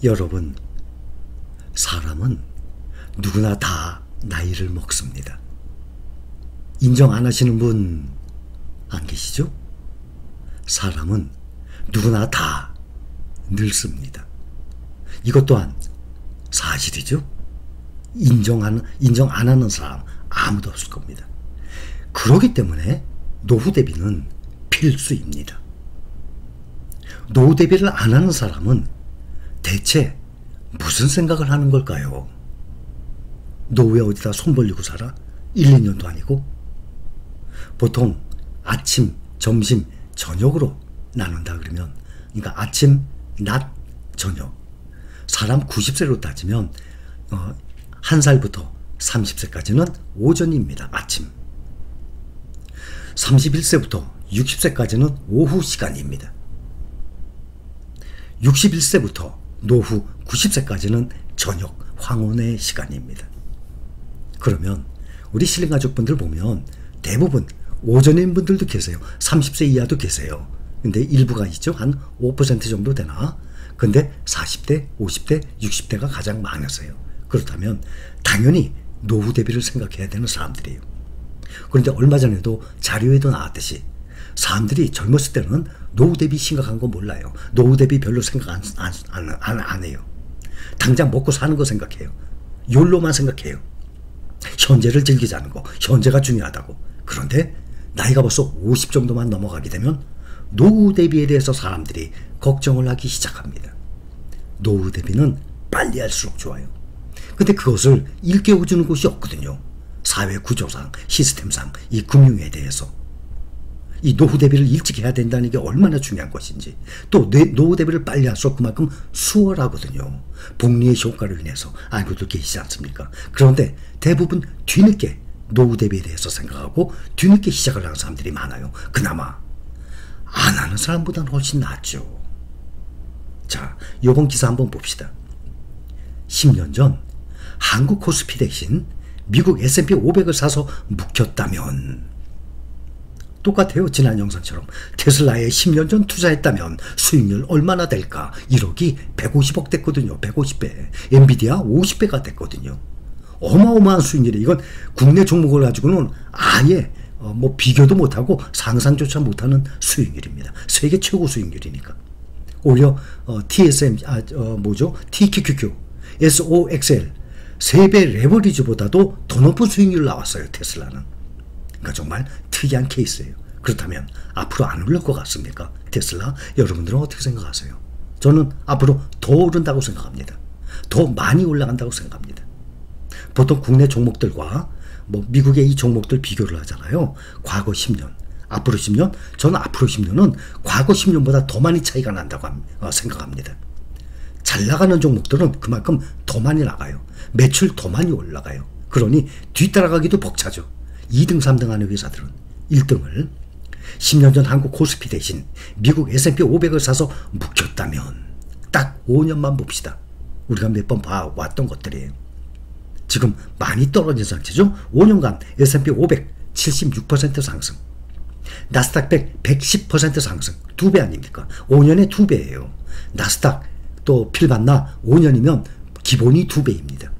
여러분, 사람은 누구나 다 나이를 먹습니다. 인정 안 하시는 분 안 계시죠? 사람은 누구나 다 늙습니다. 이것 또한 사실이죠. 인정 안 하는 사람 아무도 없을 겁니다. 그렇기 때문에 노후 대비는 필수입니다. 노후 대비를 안 하는 사람은 대체 무슨 생각을 하는 걸까요? 노후에 어디다 손 벌리고 살아? 1, 2년도 아니고? 보통 아침, 점심, 저녁으로 나눈다 그러면, 그러니까 아침, 낮, 저녁. 사람 90세로 따지면 1살부터 30세까지는 오전입니다. 아침. 31세부터 60세까지는 오후 시간입니다. 61세부터 노후 90세까지는 저녁 황혼의 시간입니다. 그러면 우리 신림 가족분들 보면 대부분 오전인 분들도 계세요. 30세 이하도 계세요. 근데 일부가 있죠. 한 5% 정도 되나? 근데 40대, 50대, 60대가 가장 많으세요. 그렇다면 당연히 노후 대비를 생각해야 되는 사람들이에요. 그런데 얼마 전에도 자료에도 나왔듯이 사람들이 젊었을 때는 노후 대비 심각한 거 몰라요. 노후 대비 별로 생각 안 해요. 당장 먹고 사는 거 생각해요. 욜로만 생각해요. 현재를 즐기자는 거, 현재가 중요하다고. 그런데 나이가 벌써 50 정도만 넘어가게 되면 노후 대비에 대해서 사람들이 걱정을 하기 시작합니다. 노후 대비는 빨리 할수록 좋아요. 근데 그것을 일깨워주는 곳이 없거든요. 사회 구조상, 시스템상, 이 금융에 대해서. 이 노후 대비를 일찍 해야 된다는 게 얼마나 중요한 것인지, 또 노후 대비를 빨리 할수록 그만큼 수월하거든요. 복리의 효과로 인해서 알고들 계시지 않습니까? 그런데 대부분 뒤늦게 노후 대비에 대해서 생각하고 뒤늦게 시작을 하는 사람들이 많아요. 그나마 안 하는 사람보다는 훨씬 낫죠. 자, 요번 기사 한번 봅시다. 10년 전 한국 코스피 대신 미국 S&P 500을 사서 묵혔다면, 똑같아요. 지난 영상처럼 테슬라에 10년 전 투자했다면 수익률 얼마나 될까? 1억이 150억 됐거든요. 150배. 엔비디아 50배가 됐거든요. 어마어마한 수익률이, 이건 국내 종목을 가지고는 아예 뭐 비교도 못하고 상상조차 못하는 수익률입니다. 세계 최고 수익률이니까. 오히려 TQQQ, SOXL 3배 레버리지보다도 더 높은 수익률을 나왔어요. 테슬라는. 그러니까 정말 특이한 케이스예요. 그렇다면 앞으로 안 오를 것 같습니까? 테슬라? 여러분들은 어떻게 생각하세요? 저는 앞으로 더 오른다고 생각합니다. 더 많이 올라간다고 생각합니다. 보통 국내 종목들과 뭐 미국의 이 종목들 비교를 하잖아요. 과거 10년, 앞으로 10년, 저는 앞으로 10년은 과거 10년보다 더 많이 차이가 난다고 생각합니다. 잘 나가는 종목들은 그만큼 더 많이 나가요. 매출 더 많이 올라가요. 그러니 뒤따라가기도 벅차죠. 2등, 3등 하는 회사들은 1등을 10년 전 한국 코스피 대신 미국 S&P 500을 사서 묵혔다면 딱 5년만 봅시다. 우리가 몇 번 봐왔던 것들이에요. 지금 많이 떨어진 상태죠. 5년간 S&P 500 76% 상승, 나스닥 100 110% 상승, 2배 아닙니까? 5년에 2배예요. 나스닥 또 필반나 5년이면 기본이 2배입니다.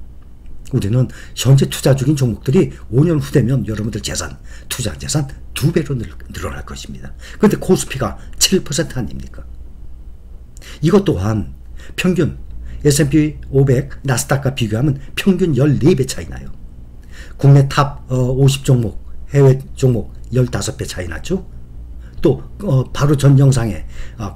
우리는 현재 투자 중인 종목들이 5년 후 되면 여러분들 재산, 투자 재산 2배로 늘어날 것입니다. 그런데 코스피가 7% 아닙니까? 이것 또한 평균 S&P 500 나스닥과 비교하면 평균 14배 차이 나요. 국내 탑 50 종목, 해외 종목 15배 차이 났죠. 또 바로 전 영상에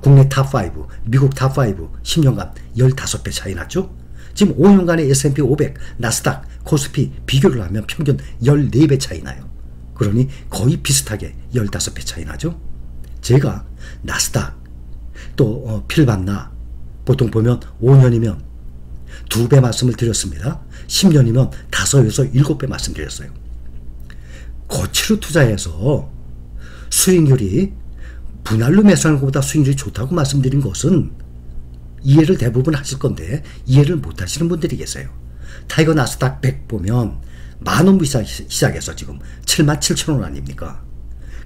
국내 탑5, 미국 탑5 10년간 15배 차이 났죠. 지금 5년간의 S&P 500, 나스닥, 코스피 비교를 하면 평균 14배 차이 나요. 그러니 거의 비슷하게 15배 차이 나죠. 제가 나스닥 또 필반나 보통 보면 5년이면 2배 말씀을 드렸습니다. 10년이면 5에서 7배 말씀드렸어요. 거치로 투자해서 수익률이 분할로 매수하는 것보다 수익률이 좋다고 말씀드린 것은 이해를 대부분 하실 건데 이해를 못 하시는 분들이 계세요. 타이거 나스닥 100 보면 10,000원 시작해서 지금 77,000원 아닙니까?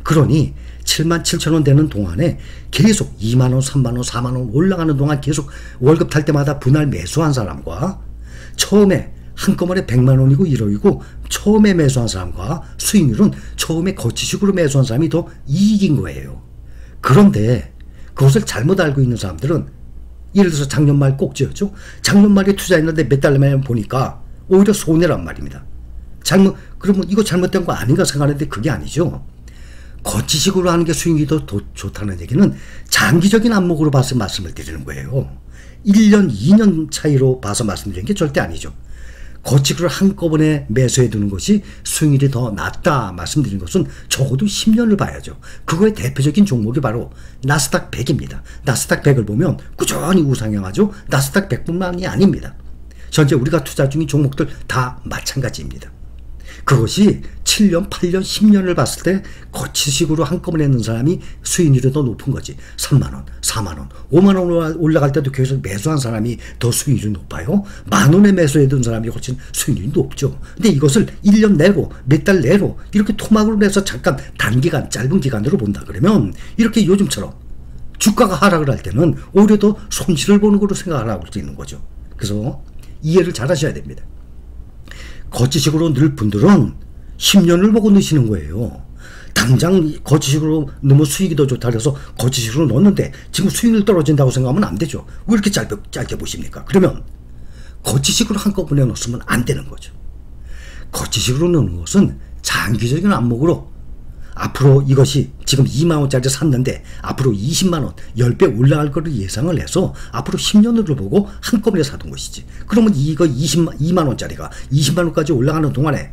그러니 77,000원 되는 동안에 계속 2만원, 3만원, 4만원 올라가는 동안 계속 월급 탈 때마다 분할 매수한 사람과 처음에 한꺼번에 100만원이고 1억이고 처음에 매수한 사람과 수익률은 처음에 거치식으로 매수한 사람이 더 이익인 거예요. 그런데 그것을 잘못 알고 있는 사람들은 예를 들어서 작년 말 꼭지였죠. 작년 말에 투자했는데 몇 달 만에 보니까 오히려 손해란 말입니다. 그러면 이거 잘못된 거 아닌가 생각하는데 그게 아니죠. 거치식으로 하는 게 수익이 더 좋다는 얘기는 장기적인 안목으로 봐서 말씀을 드리는 거예요. 1년, 2년 차이로 봐서 말씀드리는 게 절대 아니죠. 거치식으로 한꺼번에 매수해 두는 것이 수익률이 더 낮다 말씀드린 것은 적어도 10년을 봐야죠. 그거의 대표적인 종목이 바로 나스닥 100입니다. 나스닥 100을 보면 꾸준히 우상향하죠. 나스닥 100뿐만이 아닙니다. 현재 우리가 투자 중인 종목들 다 마찬가지입니다. 그것이 7년, 8년, 10년을 봤을 때 거치식으로 한꺼번에 넣는 사람이 수익률이 더 높은 거지. 3만원, 4만원, 5만원 올라갈 때도 계속 매수한 사람이 더 수익률이 높아요. 만원에 매수해둔 사람이 훨씬 수익률이 높죠. 근데 이것을 1년 내로, 몇 달 내로 이렇게 토막으로 내서 잠깐 단기간, 짧은 기간으로 본다 그러면 이렇게 요즘처럼 주가가 하락을 할 때는 오히려 더 손실을 보는 걸로 생각을 하고 있는 거죠. 그래서 이해를 잘 하셔야 됩니다. 거치식으로 넣을 분들은 10년을 보고 넣으시는 거예요. 당장 거치식으로 넣으면 수익이 더 좋다 그래서 거치식으로 넣었는데 지금 수익률 떨어진다고 생각하면 안 되죠. 왜 이렇게 짧게 보십니까? 그러면 거치식으로 한꺼번에 넣었으면 안 되는 거죠. 거치식으로 넣는 것은 장기적인 안목으로 앞으로 이것이 지금 2만원짜리 샀는데 앞으로 20만원, 10배 올라갈 거를 예상을 해서 앞으로 10년으로 보고 한꺼번에 사둔 것이지. 그러면 이거 2만원짜리가 20만원까지 올라가는 동안에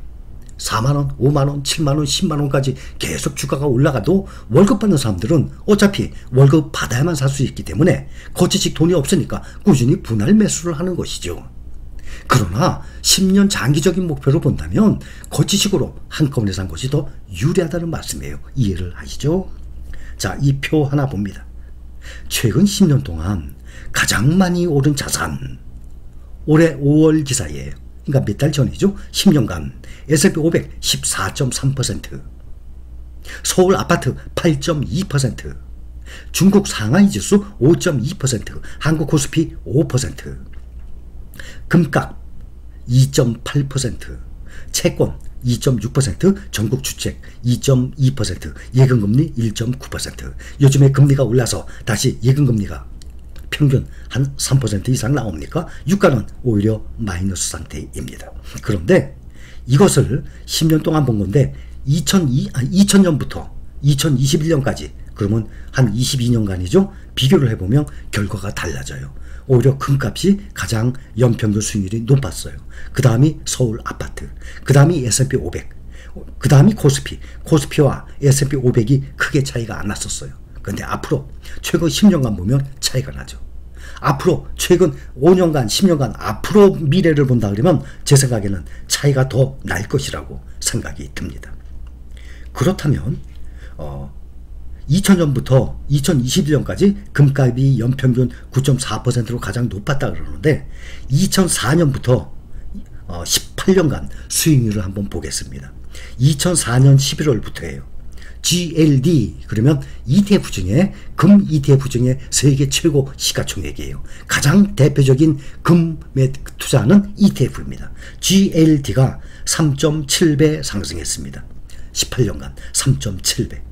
4만원, 5만원, 7만원, 10만원까지 계속 주가가 올라가도 월급 받는 사람들은 어차피 월급 받아야만 살 수 있기 때문에 거치식 돈이 없으니까 꾸준히 분할 매수를 하는 것이죠. 그러나 10년 장기적인 목표로 본다면 거치식으로 한꺼번에 산 것이 더 유리하다는 말씀이에요. 이해를 하시죠? 자, 이 표 하나 봅니다. 최근 10년 동안 가장 많이 오른 자산 올해 5월 기사예요. 그러니까 몇 달 전이죠. 10년간 S&P 500 14.3%, 서울 아파트 8.2%, 중국 상하이 지수 5.2%, 한국 코스피 5%, 금값 2.8%, 채권 2.6%, 전국 주택 2.2%, 예금금리 1.9%. 요즘에 금리가 올라서 다시 예금금리가 평균 한 3% 이상 나옵니까? 유가는 오히려 마이너스 상태입니다. 그런데 이것을 10년 동안 본 건데 2000년부터 2021년까지 그러면 한 22년간이죠. 비교를 해보면 결과가 달라져요. 오히려 금값이 가장 연평균 수익률이 높았어요. 그 다음이 서울 아파트, 그 다음이 S&P 500, 그 다음이 코스피와 S&P 500이 크게 차이가 안 났었어요. 그런데 앞으로 최근 10년간 보면 차이가 나죠. 앞으로 최근 5년간 10년간 앞으로 미래를 본다 그러면 제 생각에는 차이가 더 날 것이라고 생각이 듭니다. 그렇다면 2000년부터 2021년까지 금값이 연평균 9.4%로 가장 높았다 그러는데 2004년부터 18년간 수익률을 한번 보겠습니다. 2004년 11월부터예요. GLD 그러면 ETF 중에 금 ETF 중에 세계 최고 시가총액이에요. 가장 대표적인 금에 투자하는 ETF입니다. GLD가 3.7배 상승했습니다. 18년간 3.7배.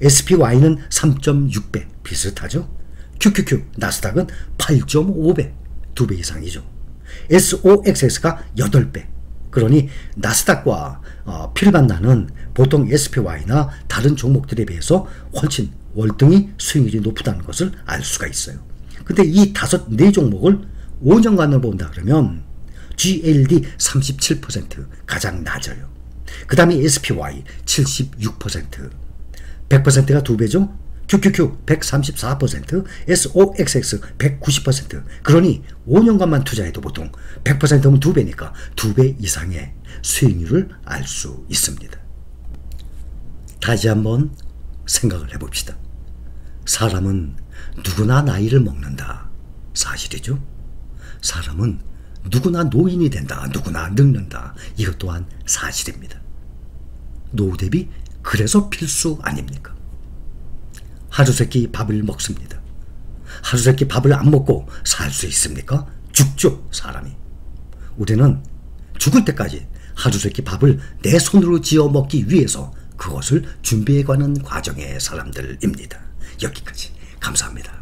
SPY는 3.6배 비슷하죠. QQQ 나스닥은 8.5배 2배 이상이죠. SOXX가 8배. 그러니 나스닥과 피를 만나는 보통 SPY나 다른 종목들에 비해서 훨씬 월등히 수익률이 높다는 것을 알 수가 있어요. 근데 이 4 종목을 5년간을 본다 그러면 GLD 37% 가장 낮아요. 그 다음에 SPY 76%, 100%가 2배죠. QQQ 134%, SOXX 190%. 그러니 5년간만 투자해도 보통 100%면 2배니까 2배 이상의 수익률을 알 수 있습니다. 다시 한번 생각을 해봅시다. 사람은 누구나 나이를 먹는다. 사실이죠. 사람은 누구나 노인이 된다. 누구나 늙는다. 이것 또한 사실입니다. 노후 대비 그래서 필수 아닙니까? 하루세끼 밥을 먹습니다. 하루세끼 밥을 안 먹고 살 수 있습니까? 죽죠, 사람이. 우리는 죽을 때까지 하루세끼 밥을 내 손으로 지어 먹기 위해서 그것을 준비해가는 과정의 사람들입니다. 여기까지 감사합니다.